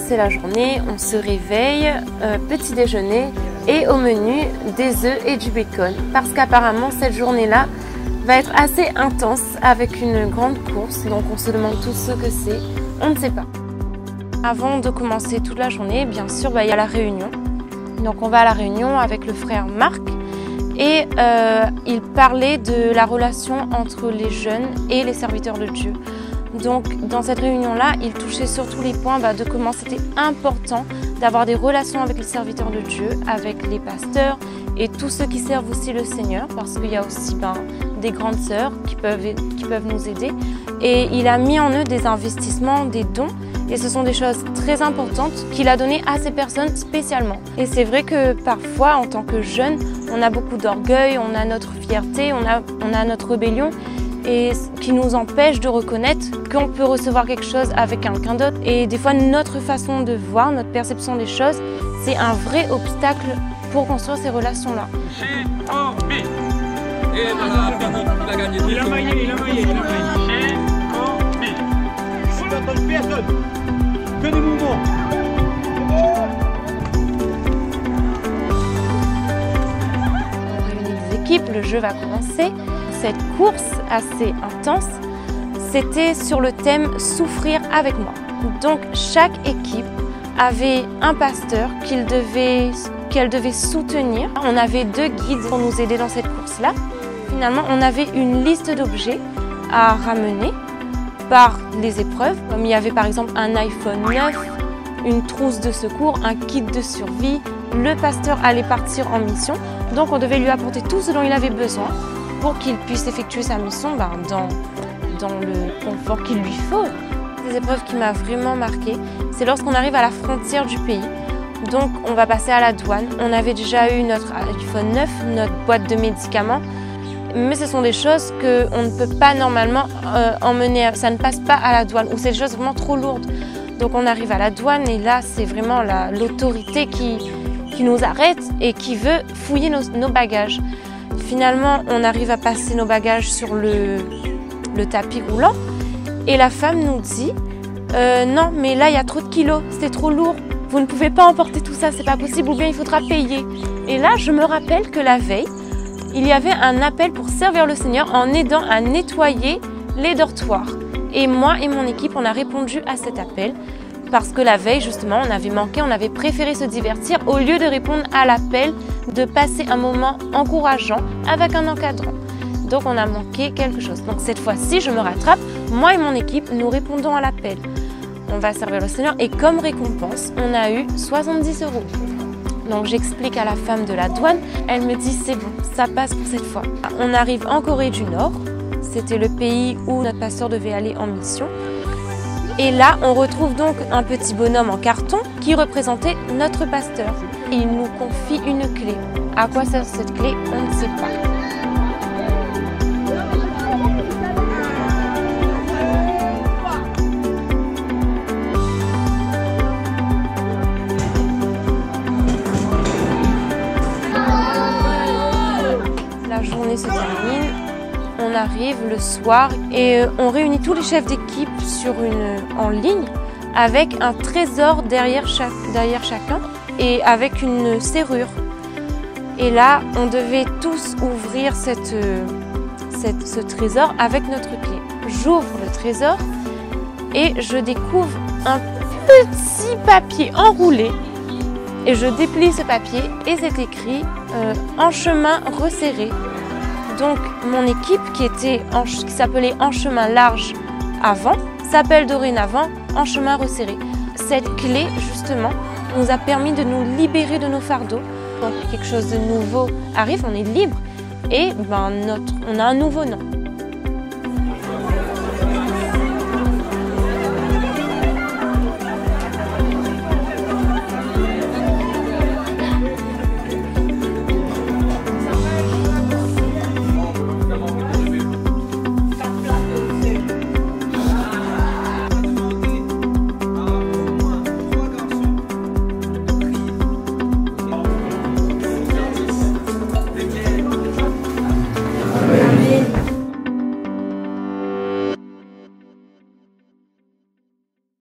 commencer la journée, on se réveille, petit déjeuner et au menu des œufs et du bacon. Parce qu'apparemment cette journée-là va être assez intense avec une grande course, donc on se demande tous ce que c'est, on ne sait pas. Avant de commencer toute la journée, bien sûr, il y a la réunion. Donc on va à la réunion avec le frère Marc et il parlait de la relation entre les jeunes et les serviteurs de Dieu. Donc dans cette réunion-là, il touchait surtout les points de comment c'était important d'avoir des relations avec les serviteurs de Dieu, avec les pasteurs et tous ceux qui servent aussi le Seigneur, parce qu'il y a aussi des grandes sœurs qui peuvent nous aider. Et il a mis en eux des investissements, des dons. Et ce sont des choses très importantes qu'il a données à ces personnes spécialement. Et c'est vrai que parfois, en tant que jeune, on a beaucoup d'orgueil, on a notre fierté, on a notre rébellion, et qui nous empêche de reconnaître qu'on peut recevoir quelque chose avec quelqu'un d'autre. Et des fois, notre façon de voir, notre perception des choses, c'est un vrai obstacle pour construire ces relations-là. Il a maillé. Que des mouvements. On réunit les équipes, le jeu va commencer. Cette course assez intense, c'était sur le thème « Souffrir avec moi ». Donc chaque équipe avait un pasteur qu'elle devait soutenir. On avait 2 guides pour nous aider dans cette course-là. Finalement, on avait une liste d'objets à ramener par les épreuves, comme il y avait par exemple un iPhone 9, une trousse de secours, un kit de survie. Le pasteur allait partir en mission, donc on devait lui apporter tout ce dont il avait besoin pour qu'il puisse effectuer sa mission dans le confort qu'il lui faut. Des épreuves qui m'ont vraiment marqué, c'est lorsqu'on arrive à la frontière du pays. Donc on va passer à la douane. On avait déjà eu notre iPhone 9, notre boîte de médicaments, mais ce sont des choses qu'on ne peut pas normalement emmener, ça ne passe pas à la douane, ou c'est des choses vraiment trop lourdes. Donc on arrive à la douane et là c'est vraiment l'autorité qui nous arrête et qui veut fouiller nos bagages. Finalement on arrive à passer nos bagages sur le tapis roulant et la femme nous dit non mais là il y a trop de kilos, c'est trop lourd, vous ne pouvez pas emporter tout ça, c'est pas possible, ou bien il faudra payer. Et là je me rappelle que la veille, il y avait un appel pour servir le Seigneur en aidant à nettoyer les dortoirs. Et moi et mon équipe, on a répondu à cet appel parce que la veille, justement, on avait manqué, on avait préféré se divertir au lieu de répondre à l'appel, de passer un moment encourageant avec un encadrant. Donc on a manqué quelque chose. Donc cette fois-ci, je me rattrape, moi et mon équipe, nous répondons à l'appel. On va servir le Seigneur et comme récompense, on a eu 70 €. Donc j'explique à la femme de la douane, elle me dit c'est bon, ça passe pour cette fois. On arrive en Corée du Nord, c'était le pays où notre pasteur devait aller en mission. Et là, on retrouve donc un petit bonhomme en carton qui représentait notre pasteur. Il nous confie une clé. À quoi sert cette clé? On ne sait pas. La journée se termine, on arrive le soir et on réunit tous les chefs d'équipe en ligne avec un trésor derrière chacun et avec une serrure. Et là, on devait tous ouvrir ce trésor avec notre clé. J'ouvre le trésor et je découvre un petit papier enroulé. Et je déplie ce papier et c'est écrit en chemin resserré. Donc mon équipe qui s'appelait en chemin large avant s'appelle dorénavant en chemin resserré. Cette clé justement nous a permis de nous libérer de nos fardeaux. Donc quelque chose de nouveau arrive, on est libre et on a un nouveau nom.